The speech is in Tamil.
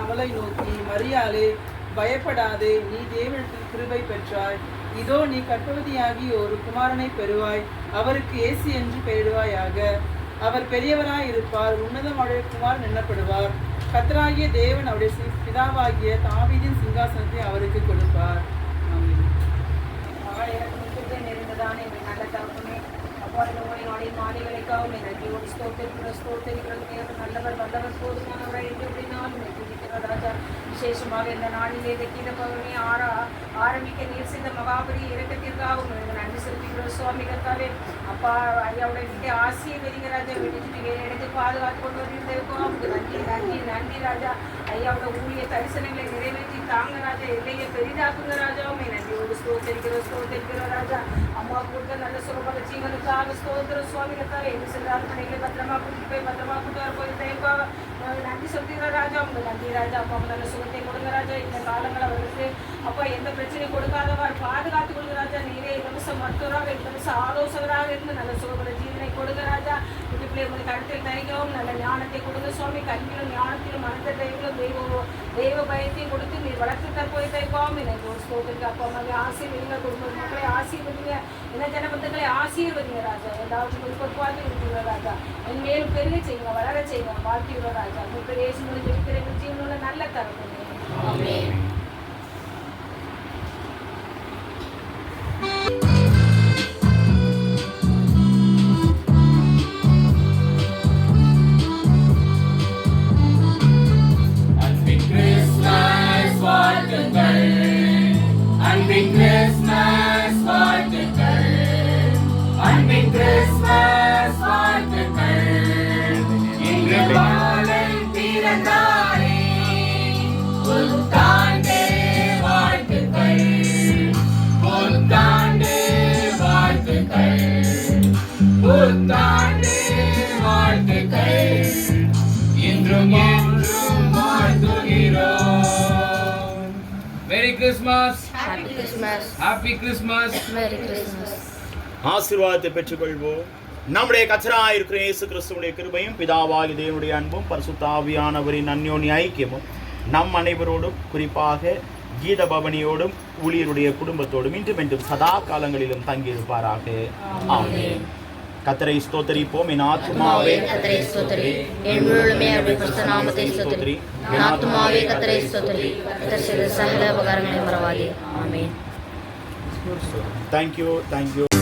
அவளை நோக்கி, மரியாளே, பயப்படாதே, நீ தேவனிடத்தில் கிருபை பெற்றாய். இதோ நீ கர்ப்பவதியாகி ஒரு குமாரனை பெறுவாய். அவருக்கு இயேசு என்று பெயரிடுவாயாக. அவர் பெரியவராய் இருப்பார். உன்னதம் அவருடைய குமாரன் எண்ணப்படுவார். கர்த்தராகிய தேவன் அவருடைய பிதாவாகிய தாவீதின் சிங்காசனத்தை அவருக்கு கொடுப்பார். நல்லவர் வல்லவர் போதுமானவரை ராஜா. விசேஷமாக இந்த நாளிலே கீத பவனி ஆரம்பிக்க நீர் செய்த மகாபலி இறக்கத்திற்காக உங்களுக்கு நன்றி செலுத்துகிறோம் சுவாமி கர்த்தாவே. அப்பா ஐயாவுடைய வீட்டை ஆசீர்வதிங்க ராஜா. வீட்டு எடுத்து பாதுகாத்து கொண்டு வருகிறதுக்கும் அவருக்கு நன்றி நன்றி நன்றி ராஜா. ஐயாவோட ஊழிய தரிசனங்களை நிறைவேற்றி தாங்க ராஜா. எல்லையை பெரிதாக்குங்க ராஜா. உண்மை நன்றி ஒரு ஸ்தோத்தரிக்கிறோம் ராஜா. அம்மா கொடுத்த நல்ல சுலபக ஜீவனுக்காக ஸ்தோத்திரம் சுவாமி கர்த்தாவே. எது சென்றாலும் கடைகளை பத்திரமா கூட்டிட்டு போய் பத்திரமா கூட்டு வர போய் தேவைக்காக நன்றி சொல்கிறோம் ராஜா. உங்களுக்கு நன்றி ராஜா. அப்பா நல்ல சுகத்தை கொடுங்க ராஜா. இந்த காலங்கள் அவருக்கு அப்பா எந்த பிரச்சனையும் கொடுக்காதவாறு பாதுகாத்து கொடுங்க ராஜா. நீரே இலவச மருத்துவராக இலவச ஆலோசகராக இருந்து நல்ல சுகபல ஜீவனை கொடுங்க ராஜா. வீட்டு பிள்ளை உங்களுக்கு கருத்தில் தருகிறோம். நல்ல ஞானத்தை கொடுங்க சுவாமி. கல்வியிலும் ஞானத்திலும் மனத தெய்வங்களும் தெய்வ பயத்தையும் கொடுத்து நீர் வளர்த்து தற்போது தைப்போம். எனக்கு ஒரு ஸ்தோத்திற்கு அப்பா அம்மாவை ஆசீர்வதிங்க. குடும்ப மக்களை ஆசீர்வதிங்க. என்ன ஜனபந்தங்களை ஆசீர்வதிங்க ராஜா. எல்லாவற்றும் பொறுப்பாக இருக்கிற ராஜா. என் மேலும் பெருக செய்யுங்க, வளர செய்யுங்க. வாழ்த்தியுள்ள ராஜா. உங்களுக்கு ஏசு மொழி இருக்கிற ஜீவனுள்ள நல்ல தரப்பு. ஆமென். Merry Christmas. Happy Christmas. Happy Christmas. Merry Christmas. ஆசீர்வாதத்தை பெற்றுக்கொள்வோம். நம்முடைய கர்த்தராகிய இருக்கிற இயேசு கிறிஸ்துவினுடைய கிருபையும் பிதாவாகிய தேவனுடைய அன்பும் பரிசுத்த ஆவியானவரின் அந்யோன்ய ஐக்கியமும் நம் அனைவரோடும் குறிப்பாக கீத பவனியோடும் ஊழியருடைய குடும்பத்தோடும் இன்றும் சதா காலங்களிலும் தங்கியிருப்பாராக. ஆமென். கர்த்தரை ஸ்தோத்திரிப்போம். என் ஆத்துமாவே கர்த்தரை ஸ்தோத்திரி. என் முழுமே அவருடைய பரிசுத்த நாமத்தை ஸ்தோத்திரி. என் ஆத்துமாவே கர்த்தரை ஸ்தோத்திரி. கர்த்தர் செய்த சகல உபகாரங்களை மறவாதே. ஆமென். Thank you.